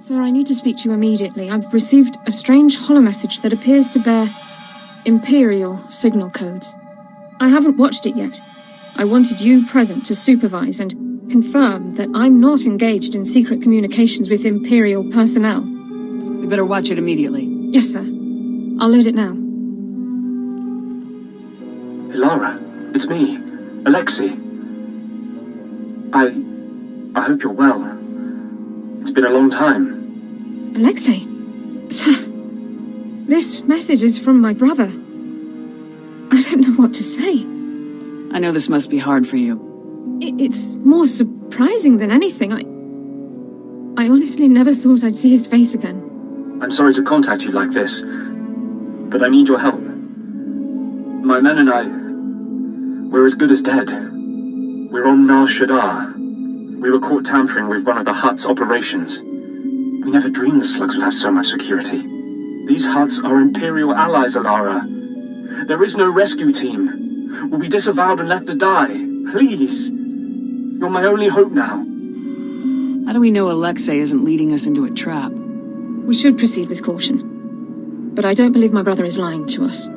Sir, I need to speak to you immediately. I've received a strange holomessage that appears to bear Imperial signal codes. I haven't watched it yet. I wanted you present to supervise and confirm that I'm not engaged in secret communications with Imperial personnel. We better watch it immediately. Yes, sir. I'll load it now. Hey, Lara, it's me, Alexei. I hope you're well. It's been a long time. Alexei? Sir, this message is from my brother. I don't know what to say. I know this must be hard for you. It's more surprising than anything. I honestly never thought I'd see his face again. I'm sorry to contact you like this, but I need your help. My men and I, we're as good as dead. We're on Nar Shaddaa. We were caught tampering with one of the Hutt's operations. We never dreamed the slugs would have so much security. These Hutts are Imperial allies, Alara. There is no rescue team. We'll be disavowed and left to die. Please. You're my only hope now. How do we know Alexei isn't leading us into a trap? We should proceed with caution. But I don't believe my brother is lying to us.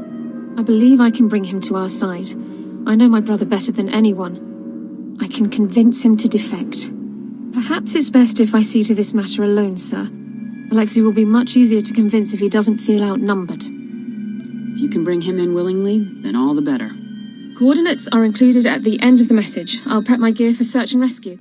I believe I can bring him to our side. I know my brother better than anyone. I can convince him to defect. Perhaps it's best if I see to this matter alone, sir. Alexei will be much easier to convince if he doesn't feel outnumbered. If you can bring him in willingly, then all the better. Coordinates are included at the end of the message. I'll prep my gear for search and rescue.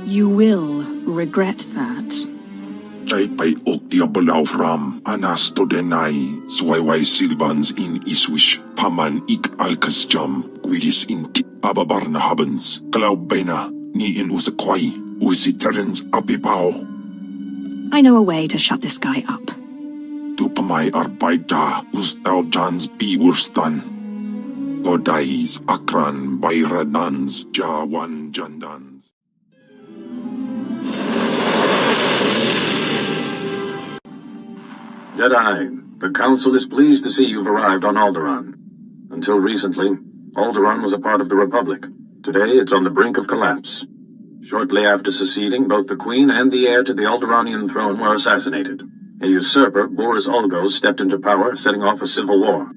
You will regret that. By Okdia Belaufram, Anastodenai, Swaiwai Silvans in Iswish, Paman ik Alkasjam, Guidis in Ababarna Habens, Glaubena, Ni in Usakwai, Usiterens Abibao. I know a way to shut this guy up. Tupamai Arbaita, Ustau Jans Biwurstan. Godais, Akran, Bayradans, Jawan Jandans. Jedi, the Council is pleased to see you've arrived on Alderaan. Until recently, Alderaan was a part of the Republic. Today, it's on the brink of collapse. Shortly after seceding, both the Queen and the heir to the Alderaanian throne were assassinated. A usurper, Boris Olgos, stepped into power, setting off a civil war.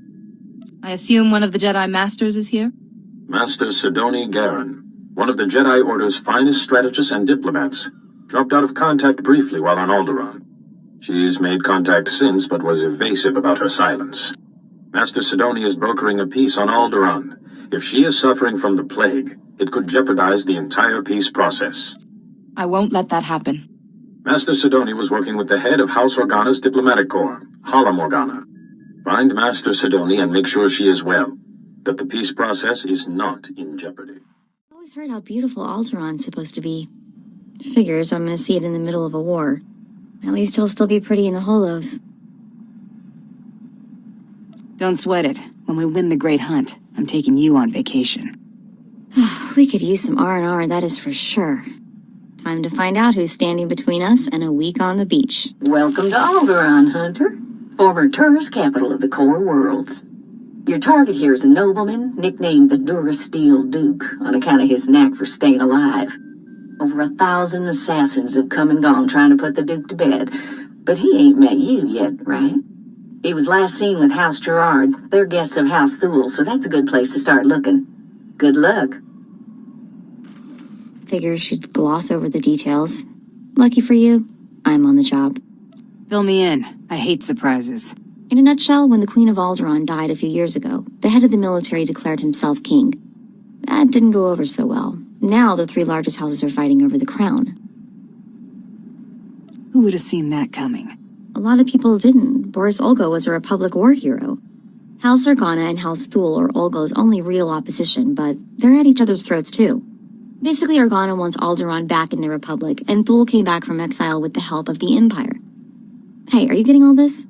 I assume one of the Jedi Masters is here? Master Sidoni Garen, one of the Jedi Order's finest strategists and diplomats, dropped out of contact briefly while on Alderaan. She's made contact since, but was evasive about her silence. Master Sidoni is brokering a peace on Alderaan. If she is suffering from the plague, it could jeopardize the entire peace process. I won't let that happen. Master Sidoni was working with the head of House Organa's diplomatic corps, Hala Morgana. Find Master Sidoni and make sure she is well, that the peace process is not in jeopardy. I've always heard how beautiful Alderaan's supposed to be. Figures I'm gonna see it in the middle of a war. At least he'll still be pretty in the holos. Don't sweat it. When we win the Great Hunt, I'm taking you on vacation. We could use some R&R, that is for sure. Time to find out who's standing between us and a week on the beach. Welcome to Alderaan, Hunter. Former tourist capital of the core worlds. Your target here is a nobleman nicknamed the Durasteel Duke on account of his knack for staying alive. Over 1,000 assassins have come and gone trying to put the Duke to bed, but he ain't met you yet, right? He was last seen with House Gerard. They're guests of House Thule, so that's a good place to start looking. Good luck. Figure she'd gloss over the details. Lucky for you, I'm on the job. Fill me in. I hate surprises. In a nutshell, when the Queen of Alderaan died a few years ago, the head of the military declared himself king. That didn't go over so well. Now the three largest houses are fighting over the crown. Who would have seen that coming? A lot of people didn't. Boris Olgo was a Republic war hero. House Organa and House Thule are Olgo's only real opposition, but they're at each other's throats too. Basically, Organa wants Alderaan back in the Republic, and Thule came back from exile with the help of the Empire. Hey, are you getting all this?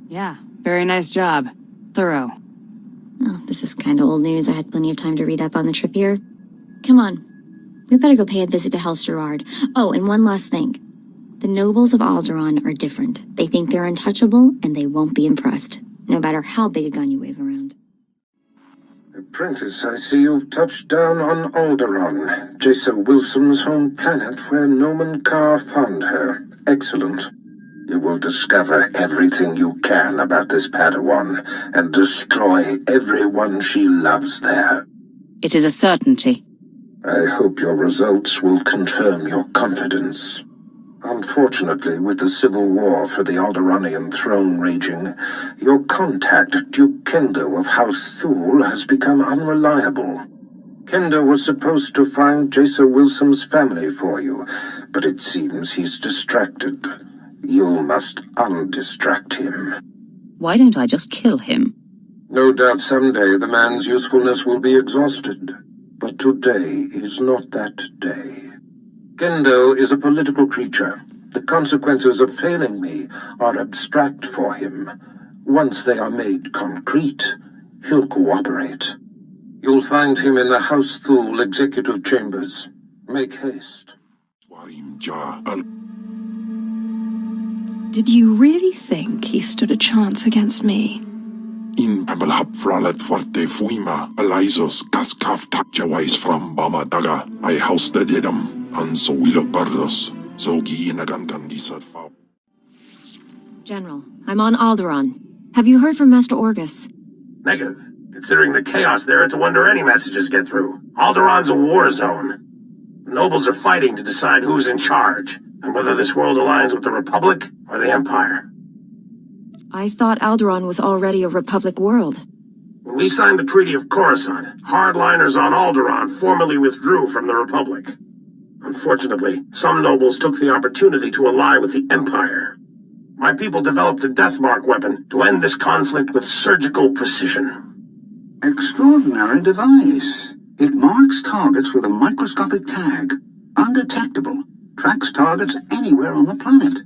Yeah, very nice job. Thorough. Oh, this is kind of old news. I had plenty of time to read up on the trip here. Come on. We better go pay a visit to House Gerard. Oh, and one last thing. The nobles of Alderaan are different. They think they're untouchable, and they won't be impressed, no matter how big a gun you wave around. Apprentice, I see you've touched down on Alderaan, Jason Wilson's home planet where Noman Carr found her. Excellent. You will discover everything you can about this Padawan and destroy everyone she loves there. It is a certainty. I hope your results will confirm your confidence. Unfortunately, with the civil war for the Alderaanian throne raging, your contact, Duke Kendo of House Thule, has become unreliable. Kendo was supposed to find Jason Wilson's family for you, but it seems he's distracted. You must undistract him. Why don't I just kill him? No doubt someday the man's usefulness will be exhausted, but today is not that day. Kendo is a political creature. The consequences of failing me are abstract for him. Once they are made concrete, he'll cooperate. You'll find him in the House Thule executive chambers. Make haste. Did you really think he stood a chance against me? In Pamalhap Fralet Forte Fuima, Elisos Kaskaf Takjawais from Bamadaga, I house the Dedam, and so we look bardos, so gi inagandan disarfa. General, I'm on Alderaan. Have you heard from Master Orgus? Negative. Considering the chaos there, it's a wonder any messages get through. Alderaan's a war zone. The nobles are fighting to decide who's in charge, and whether this world aligns with the Republic or the Empire. I thought Alderaan was already a Republic world. When we signed the Treaty of Coruscant, hardliners on Alderaan formally withdrew from the Republic. Unfortunately, some nobles took the opportunity to ally with the Empire. My people developed a Deathmark weapon to end this conflict with surgical precision. Extraordinary device. It marks targets with a microscopic tag. Undetectable. Tracks targets anywhere on the planet.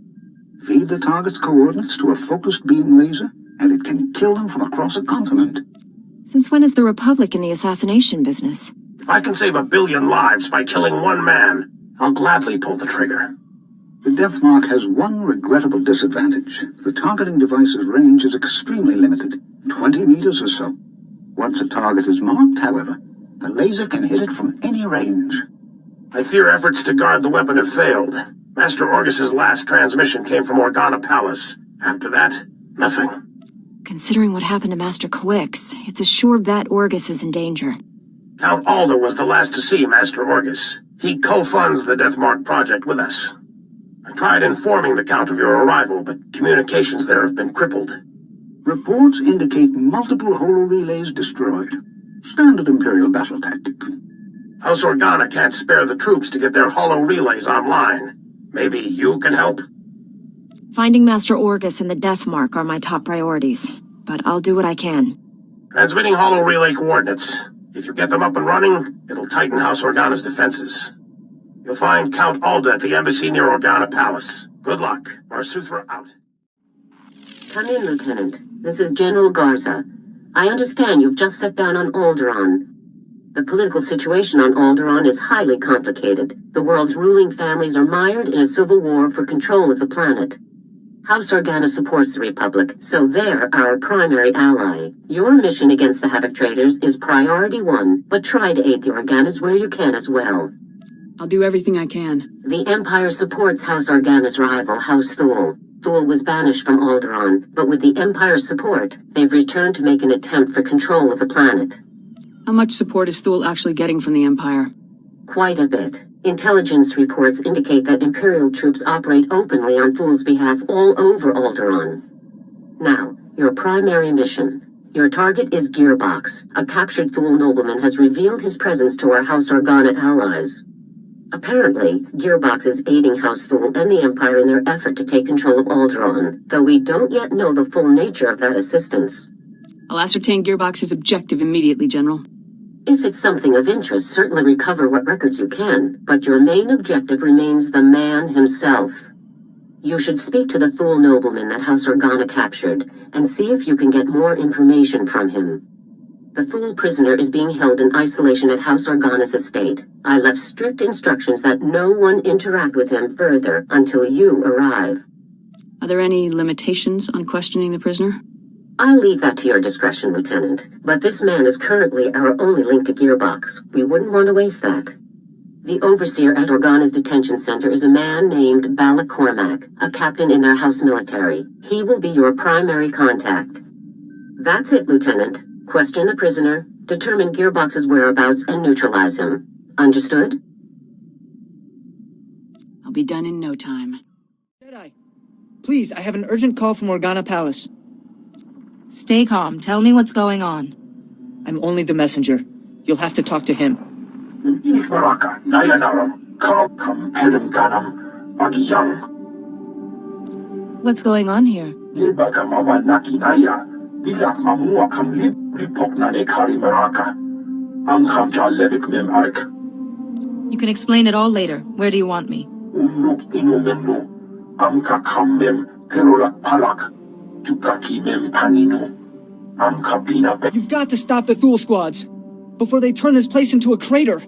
Feed the target's coordinates to a focused beam laser, and it can kill them from across a continent. Since when is the Republic in the assassination business? If I can save 1 billion lives by killing one man, I'll gladly pull the trigger. The Deathmark has one regrettable disadvantage. The targeting device's range is extremely limited, 20 meters or so. Once a target is marked, however, the laser can hit it from any range. I fear efforts to guard the weapon have failed. Master Orgus's last transmission came from Organa Palace. After that, nothing. Considering what happened to Master Quix, it's a sure bet Orgus is in danger. Count Alder was the last to see Master Orgus. He co-funds the Deathmark project with us. I tried informing the Count of your arrival, but communications there have been crippled. Reports indicate multiple holo-relays destroyed. Standard Imperial battle tactic. House Organa can't spare the troops to get their holo-relays online. Maybe you can help? Finding Master Orgus and the Deathmark are my top priorities, but I'll do what I can. Transmitting holo-relay coordinates. If you get them up and running, it'll tighten House Organa's defenses. You'll find Count Alda at the embassy near Organa Palace. Good luck. Marsuthra out. Come in, Lieutenant. This is General Garza. I understand you've just set down on Alderaan. The political situation on Alderaan is highly complicated. The world's ruling families are mired in a civil war for control of the planet. House Organa supports the Republic, so they're our primary ally. Your mission against the Havoc Traders is priority 1, but try to aid the Organas where you can as well. I'll do everything I can. The Empire supports House Organa's rival, House Thule. Thule was banished from Alderaan, but with the Empire's support, they've returned to make an attempt for control of the planet. How much support is Thule actually getting from the Empire? Quite a bit. Intelligence reports indicate that Imperial troops operate openly on Thule's behalf all over Alderaan. Now, your primary mission. Your target is Gearbox. A captured Thule nobleman has revealed his presence to our House Organa allies. Apparently, Gearbox is aiding House Thule and the Empire in their effort to take control of Alderaan, though we don't yet know the full nature of that assistance. I'll ascertain Gearbox's objective immediately, General. If it's something of interest, certainly recover what records you can, but your main objective remains the man himself. You should speak to the Thule nobleman that House Organa captured, and see if you can get more information from him. The Thule prisoner is being held in isolation at House Organa's estate. I left strict instructions that no one interact with him further until you arrive. Are there any limitations on questioning the prisoner? I'll leave that to your discretion, Lieutenant. But this man is currently our only link to Gearbox. We wouldn't want to waste that. The overseer at Organa's detention center is a man named Bala Cormac, a captain in their house military. He will be your primary contact. That's it, Lieutenant. Question the prisoner, determine Gearbox's whereabouts, and neutralize him. Understood? I'll be done in no time. Jedi, please, I have an urgent call from Organa Palace. Stay calm. Tell me what's going on. I'm only the messenger. You'll have to talk to him. Inikmaraka, Nayanaram, Kam Pedam Ganam, Agiyang, What's going on here? Libaga Mama Nakinaya, Bilak Mamua Kam Lib, Ripoknane Kari Maraka, Amkam Jalevik Mem Ark, You can explain it all later. Where do you want me? Umnuk Inumemnu, Amka Kam Mem, Perolak Palak, Jukaki Mem Paninu, Amka Pina Be. You've got to stop the Thule squads before they turn this place into a crater.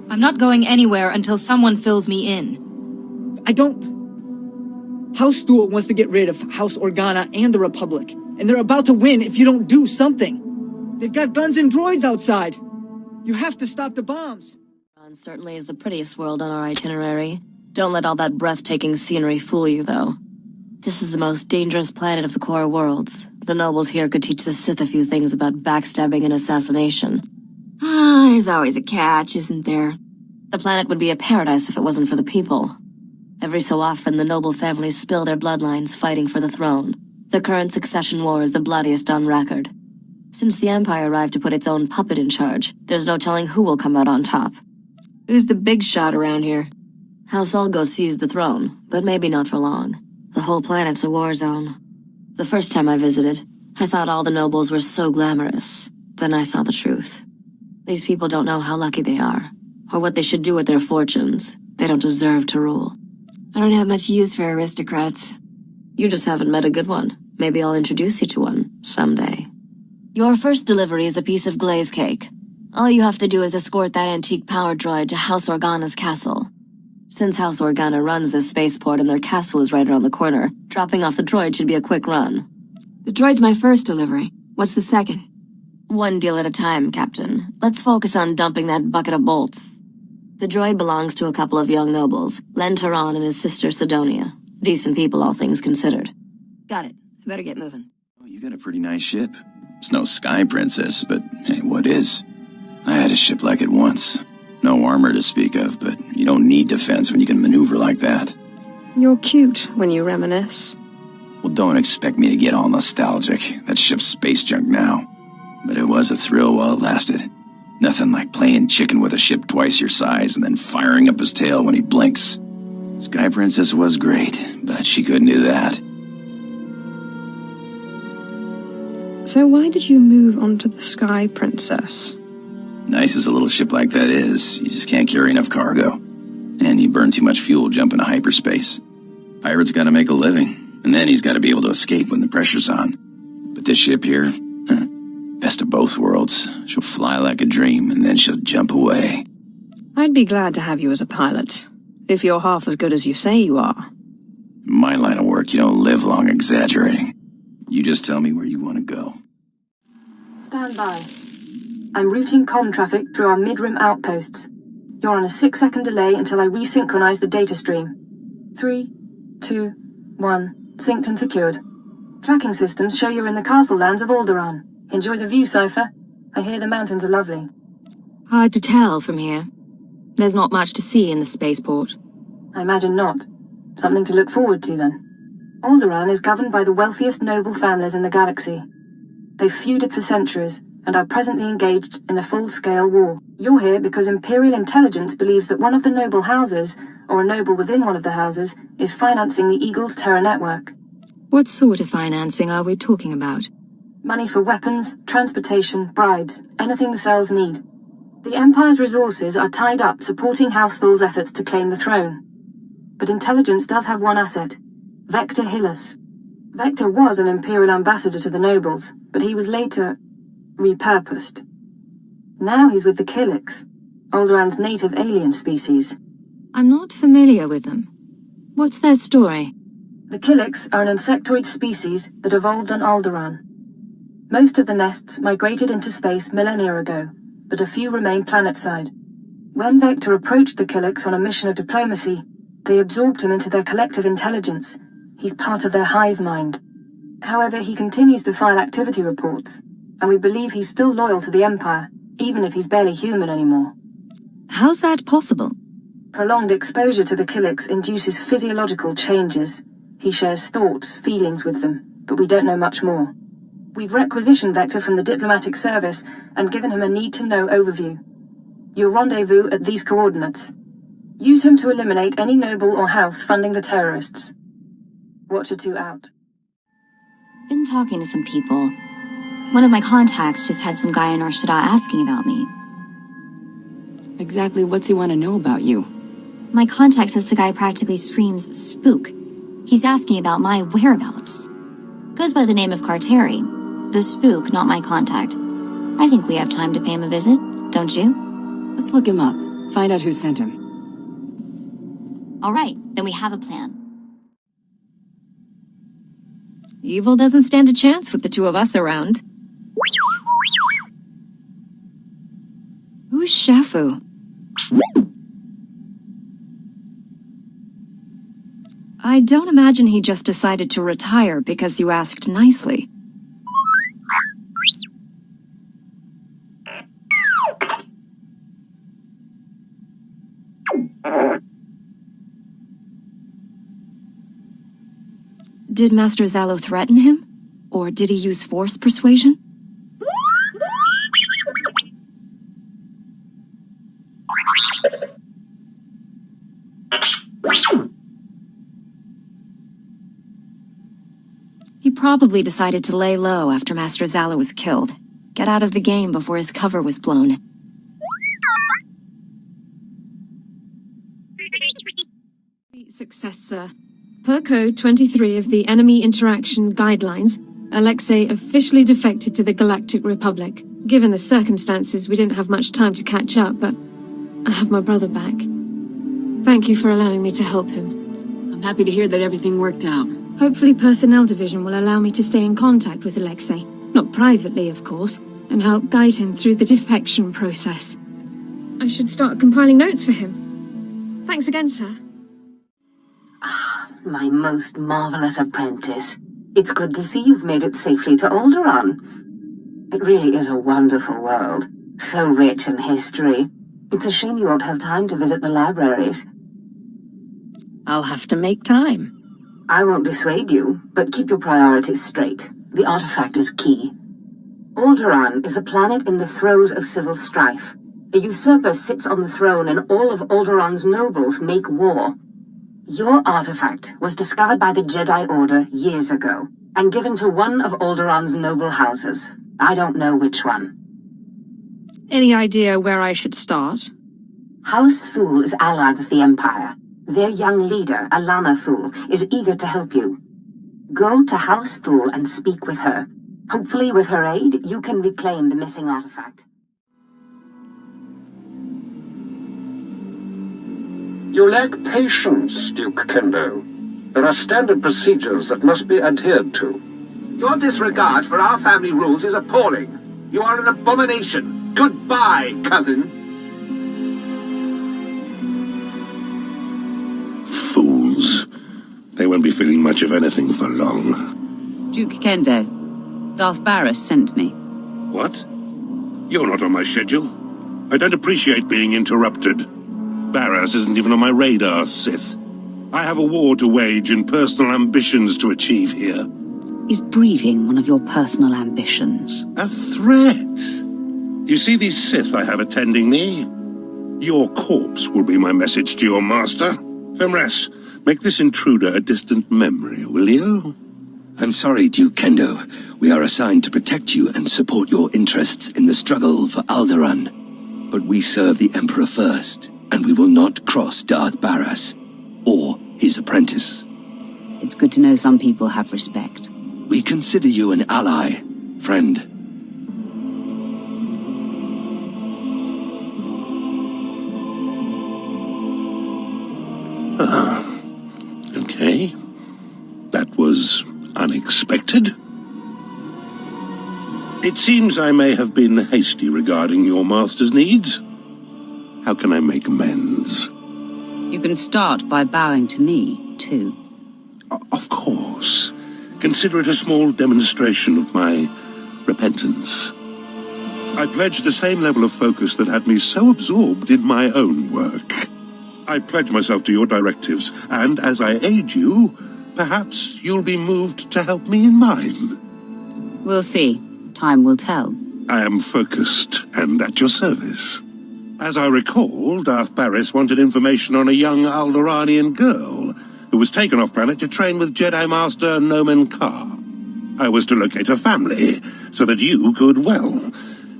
I'm not going anywhere until someone fills me in. I don't... House Thule wants to get rid of House Organa and the Republic, and they're about to win if you don't do something. They've got guns and droids outside. You have to stop the bombs. Alderaan certainly is the prettiest world on our itinerary. Don't let all that breathtaking scenery fool you, though. This is the most dangerous planet of the core worlds. The nobles here could teach the Sith a few things about backstabbing and assassination. There's always a catch, isn't there? The planet would be a paradise if it wasn't for the people. Every so often, the noble families spill their bloodlines fighting for the throne. The current succession war is the bloodiest on record. Since the Empire arrived to put its own puppet in charge, there's no telling who will come out on top. Who's the big shot around here? House Ulgo seized the throne, but maybe not for long. The whole planet's a war zone. The first time I visited, I thought all the nobles were so glamorous. Then I saw the truth. These people don't know how lucky they are, or what they should do with their fortunes. They don't deserve to rule. I don't have much use for aristocrats. You just haven't met a good one. Maybe I'll introduce you to one, someday. Your first delivery is a piece of glaze cake. All you have to do is escort that antique power droid to House Organa's castle. Since House Organa runs this spaceport and their castle is right around the corner, dropping off the droid should be a quick run. The droid's my first delivery. What's the second? One deal at a time, Captain. Let's focus on dumping that bucket of bolts. The droid belongs to a couple of young nobles, Alderaan and his sister Sidonia. Decent people, all things considered. Got it. I better get moving. Oh, you got a pretty nice ship. It's no Sky Princess, but hey, what is? I had a ship like it once. No armor to speak of, but you don't need defense when you can maneuver like that. You're cute when you reminisce. Well, don't expect me to get all nostalgic. That ship's space junk now. But it was a thrill while it lasted. Nothing like playing chicken with a ship twice your size and then firing up his tail when he blinks. Sky Princess was great, but she couldn't do that. So why did you move on to the Sky Princess? Nice as a little ship like that is, you just can't carry enough cargo. And you burn too much fuel jumping to hyperspace. Pirate's gotta make a living, and then he's gotta be able to escape when the pressure's on. But this ship here, best of both worlds. She'll fly like a dream, and then she'll jump away. I'd be glad to have you as a pilot, if you're half as good as you say you are. In my line of work, you don't live long exaggerating. You just tell me where you want to go. Stand by. I'm routing comm traffic through our mid-rim outposts. You're on a 6-second delay until I resynchronize the data stream. 3, 2, 1, synced and secured. Tracking systems show you're in the castle lands of Alderaan. Enjoy the view, Cypher. I hear the mountains are lovely. Hard to tell from here. There's not much to see in the spaceport. I imagine not. Something to look forward to, then. Alderaan is governed by the wealthiest noble families in the galaxy. They've feuded for centuries, and are presently engaged in a full-scale war. You're here because Imperial intelligence believes that one of the noble houses, or a noble within one of the houses, is financing the Eagle's Terra network. What sort of financing are we talking about? Money for weapons, transportation, bribes, anything the cells need. The Empire's resources are tied up supporting House Thul's efforts to claim the throne. But intelligence does have one asset, Vector Hillis. Vector was an Imperial ambassador to the nobles, but he was later repurposed. Now he's with the Killiks, Alderaan's native alien species. I'm not familiar with them. What's their story? The Killiks are an insectoid species that evolved on Alderaan. Most of the nests migrated into space millennia ago, but a few remain planetside. When Vector approached the Killiks on a mission of diplomacy, they absorbed him into their collective intelligence. He's part of their hive mind. However, he continues to file activity reports, and we believe he's still loyal to the Empire, even if he's barely human anymore. How's that possible? Prolonged exposure to the Killiks induces physiological changes. He shares thoughts, feelings with them, but we don't know much more. We've requisitioned Vector from the diplomatic service and given him a need-to-know overview. You'll rendezvous at these coordinates. Use him to eliminate any noble or house funding the terrorists. Watcher 2 out. Been talking to some people. One of my contacts just had some guy in Arshada asking about me. Exactly what's he want to know about you? My contact says the guy practically screams spook. He's asking about my whereabouts. Goes by the name of Carteri. The spook, not my contact. I think we have time to pay him a visit, don't you? Let's look him up. Find out who sent him. All right, then we have a plan. Evil doesn't stand a chance with the two of us around. Who's Shafu? I don't imagine he just decided to retire because you asked nicely. Did Master Zalo threaten him? Or did he use force persuasion? He probably decided to lay low after Master Zalo was killed. Get out of the game before his cover was blown. Success, sir. Per Code 23 of the Enemy Interaction Guidelines, Alexei officially defected to the Galactic Republic. Given the circumstances, we didn't have much time to catch up, but I have my brother back. Thank you for allowing me to help him. I'm happy to hear that everything worked out. Hopefully Personnel Division will allow me to stay in contact with Alexei, not privately, of course, and help guide him through the defection process. I should start compiling notes for him. Thanks again, sir. My most marvelous apprentice. It's good to see you've made it safely to Alderaan. It really is a wonderful world, so rich in history. It's a shame you won't have time to visit the libraries. I'll have to make time. I won't dissuade you, but keep your priorities straight. The artifact is key. Alderaan is a planet in the throes of civil strife. A usurper sits on the throne and all of Alderaan's nobles make war. Your artifact was discovered by the Jedi Order years ago, and given to one of Alderaan's noble houses. I don't know which one. Any idea where I should start? House Thule is allied with the Empire. Their young leader, Alana Thule, is eager to help you. Go to House Thule and speak with her. Hopefully, with her aid, you can reclaim the missing artifact. You lack patience, Duke Kendo. There are standard procedures that must be adhered to. Your disregard for our family rules is appalling. You are an abomination. Goodbye, cousin. Fools. They won't be feeling much of anything for long. Duke Kendo, Darth Barris sent me. What? You're not on my schedule. I don't appreciate being interrupted. Barras isn't even on my radar, Sith. I have a war to wage and personal ambitions to achieve here. Is breeding one of your personal ambitions? A threat? You see these Sith I have attending me? Your corpse will be my message to your master. Femres, make this intruder a distant memory, will you? I'm sorry, Duke Kendo. We are assigned to protect you and support your interests in the struggle for Alderaan. But we serve the Emperor first, and we will not cross Darth Barras or his apprentice. It's good to know some people have respect. We consider you an ally, friend. Okay. noted. It seems I may have been hasty regarding your master's needs. How can I make amends? You can start by bowing to me, too. Of course. Consider it a small demonstration of my repentance. I pledge the same level of focus that had me so absorbed in my own work. I pledge myself to your directives, and as I aid you, perhaps you'll be moved to help me in mine. We'll see. Time will tell. I am focused and at your service. As I recall, Darth Baris wanted information on a young Alderaanian girl who was taken off-planet to train with Jedi Master Nomen Karr. I was to locate her family, so that you could, well,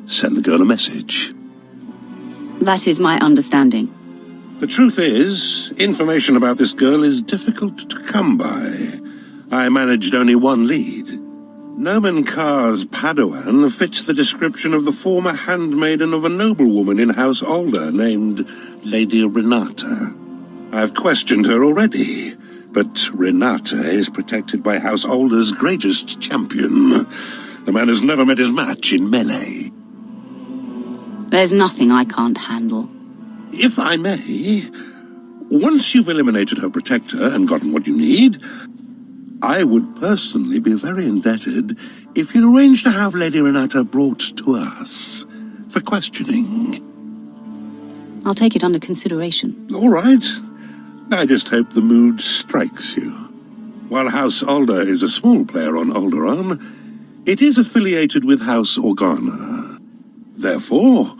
send the girl a message. That is my understanding. The truth is, information about this girl is difficult to come by. I managed only one lead. Nomen Karr's Padawan fits the description of the former handmaiden of a noblewoman in House Alder named Lady Renata. I've questioned her already, but Renata is protected by House Alder's greatest champion. The man has never met his match in melee. There's nothing I can't handle. If I may, once you've eliminated her protector and gotten what you need, I would personally be very indebted if you'd arrange to have Lady Renata brought to us for questioning. I'll take it under consideration. All right. I just hope the mood strikes you. While House Alder is a small player on Alderaan, it is affiliated with House Organa. Therefore,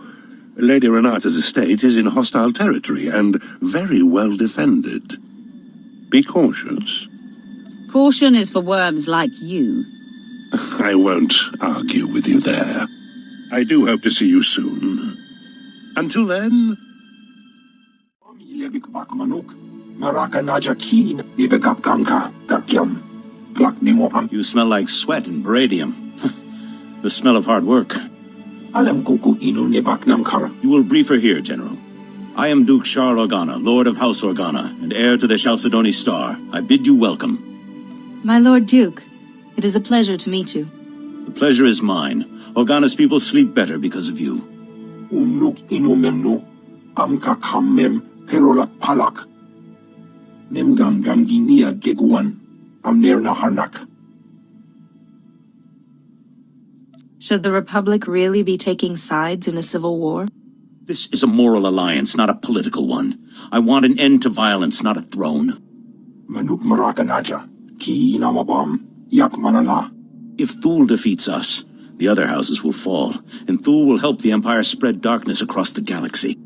Lady Renata's estate is in hostile territory and very well defended. Be cautious. Caution is for worms like you. I won't argue with you there. I do hope to see you soon. Until then... You smell like sweat and beradium. The smell of hard work. You will brief her here, General. I am Duke Shar Organa, Lord of House Organa, and heir to the Chalcedony Star. I bid you welcome. My Lord Duke, it is a pleasure to meet you. The pleasure is mine. Organa's people sleep better because of you. Should the Republic really be taking sides in a civil war? This is a moral alliance, not a political one. I want an end to violence, not a throne. If Thule defeats us, the other houses will fall, and Thule will help the Empire spread darkness across the galaxy.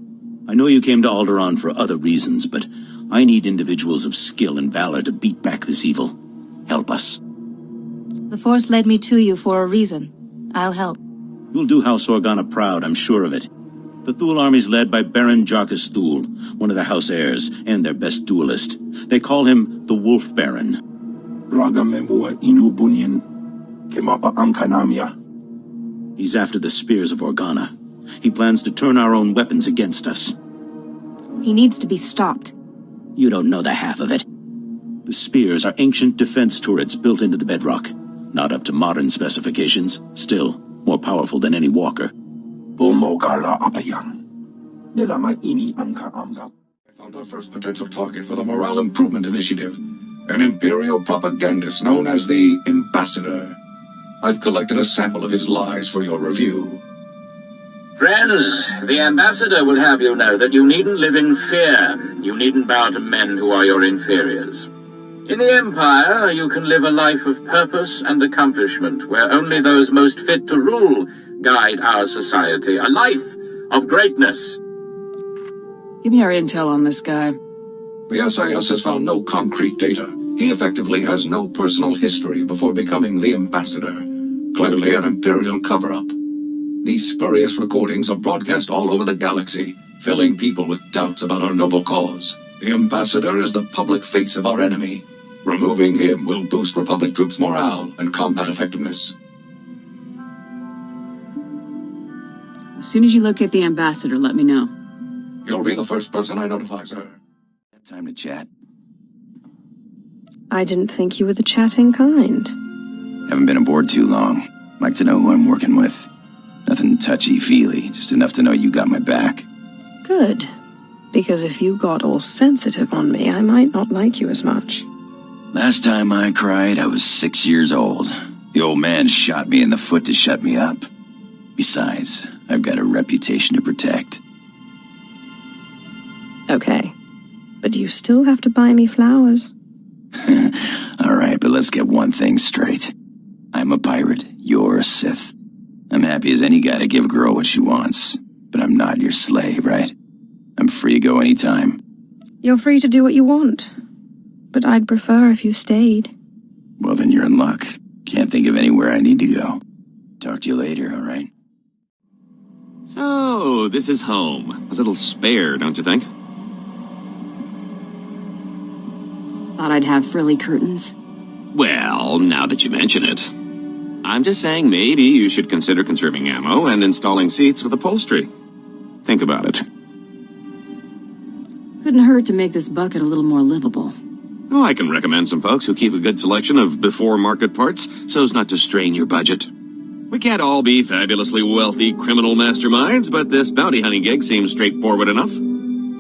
I know you came to Alderaan for other reasons, but I need individuals of skill and valor to beat back this evil. Help us. The Force led me to you for a reason. I'll help. You'll do House Organa proud, I'm sure of it. The Thule army's led by Baron Jarkus Thule, one of the House heirs, and their best duelist. They call him the Wolf Baron. He's after the spears of Organa. He plans to turn our own weapons against us. He needs to be stopped. You don't know the half of it. The spears are ancient defense turrets built into the bedrock. Not up to modern specifications, still more powerful than any walker. I found our first potential target for the Morale Improvement Initiative, an Imperial propagandist known as the Ambassador. I've collected a sample of his lies for your review. Friends, the Ambassador would have you know that you needn't live in fear. You needn't bow to men who are your inferiors. In the Empire, you can live a life of purpose and accomplishment, where only those most fit to rule guide our society. A life of greatness. Give me our intel on this guy. The SIS has found no concrete data. He effectively has no personal history before becoming the Ambassador. Clearly an Imperial cover-up. These spurious recordings are broadcast all over the galaxy, filling people with doubts about our noble cause. The Ambassador is the public face of our enemy. Removing him will boost Republic troops' morale and combat effectiveness. As soon as you locate the Ambassador, let me know. You'll be the first person I notify, sir. Time to chat. I didn't think you were the chatting kind. Haven't been aboard too long. Like to know who I'm working with. Nothing touchy-feely, just enough to know you got my back. Good. Because if you got all sensitive on me, I might not like you as much. Last time I cried, I was 6 years old. The old man shot me in the foot to shut me up. Besides, I've got a reputation to protect. Okay. But you still have to buy me flowers. Alright, but let's get one thing straight. I'm a pirate, you're a Sith. I'm happy as any guy to give a girl what she wants, but I'm not your slave, right? I'm free to go anytime. You're free to do what you want. But I'd prefer if you stayed. Well, then you're in luck. Can't think of anywhere I need to go. Talk to you later, alright? So, this is home. A little spare, don't you think? Thought I'd have frilly curtains. Well, now that you mention it. I'm just saying maybe you should consider conserving ammo and installing seats with upholstery. Think about it. Couldn't hurt to make this bucket a little more livable. Oh, I can recommend some folks who keep a good selection of before-market parts so as not to strain your budget. We can't all be fabulously wealthy criminal masterminds, but this bounty hunting gig seems straightforward enough.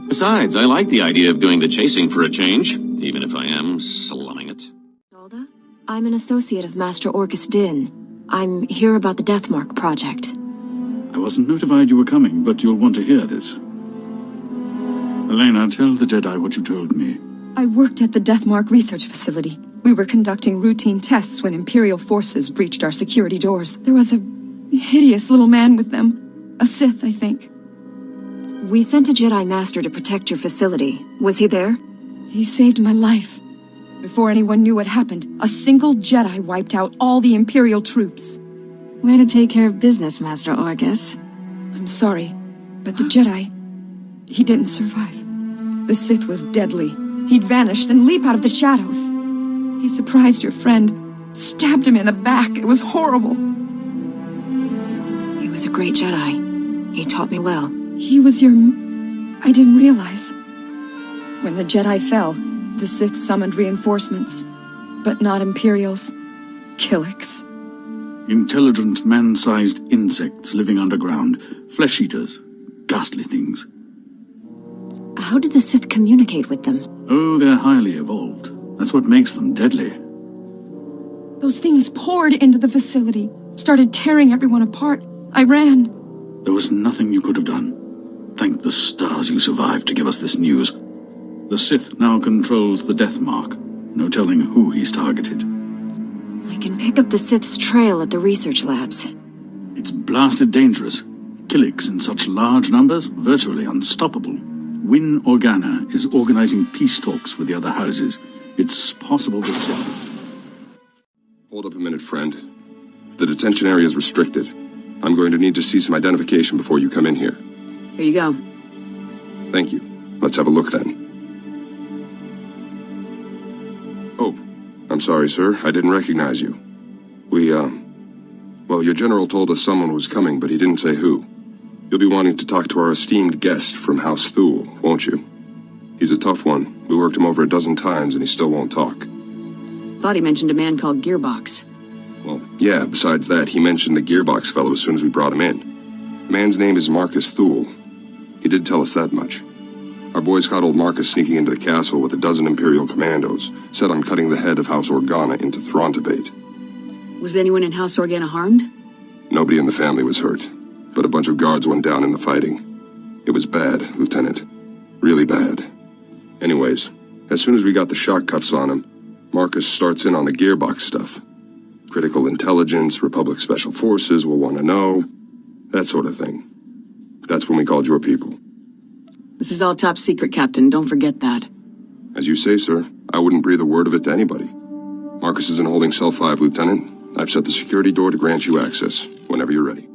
Besides, I like the idea of doing the chasing for a change, even if I am slumming it. I'm an associate of Master Orcus Din. I'm here about the Deathmark project. I wasn't notified you were coming, but you'll want to hear this. Elena, tell the Jedi what you told me. I worked at the Deathmark research facility. We were conducting routine tests when Imperial forces breached our security doors. There was a hideous little man with them. A Sith, I think. We sent a Jedi Master to protect your facility. Was he there? He saved my life. Before anyone knew what happened, a single Jedi wiped out all the Imperial troops. Way to take care of business, Master Orcus. I'm sorry, but the Jedi, he didn't survive. The Sith was deadly. He'd vanish, then leap out of the shadows. He surprised your friend, stabbed him in the back. It was horrible. He was a great Jedi. He taught me well. He was your... I didn't realize. When the Jedi fell, the Sith summoned reinforcements, but not Imperials. Killiks. Intelligent, man-sized insects living underground. Flesh-eaters. Ghastly things. How did the Sith communicate with them? Oh, they're highly evolved. That's what makes them deadly. Those things poured into the facility, started tearing everyone apart. I ran. There was nothing you could have done. Thank the stars you survived to give us this news. The Sith now controls the Deathmark. No telling who he's targeted. I can pick up the Sith's trail at the research labs. It's blasted dangerous. Killiks in such large numbers, virtually unstoppable. Win Organa is organizing peace talks with the other houses. It's possible the Sith... Hold up a minute, friend. The detention area is restricted. I'm going to need to see some identification before you come in here. Here you go. Thank you. Let's have a look then. Oh, I'm sorry, sir. I didn't recognize you. Well, your general told us someone was coming, but he didn't say who. You'll be wanting to talk to our esteemed guest from House Thule, won't you? He's a tough one. We worked him over 12 times and he still won't talk. Thought he mentioned a man called Gearbox. Well, yeah, besides that, he mentioned the Gearbox fellow as soon as we brought him in. The man's name is Marcus Thule. He did tell us that much. Our boys caught old Marcus sneaking into the castle with 12 Imperial commandos, set on cutting the head of House Organa into Throntibate. Was anyone in House Organa harmed? Nobody in the family was hurt, but a bunch of guards went down in the fighting. It was bad, Lieutenant. Really bad. Anyways, as soon as we got the shock cuffs on him, Marcus starts in on the Gearbox stuff. Critical intelligence, Republic Special Forces will want to know, that sort of thing. That's when we called your people. This is all top secret, Captain. Don't forget that. As you say, sir. I wouldn't breathe a word of it to anybody. Marcus is in holding cell 5, Lieutenant. I've set the security door to grant you access, whenever you're ready.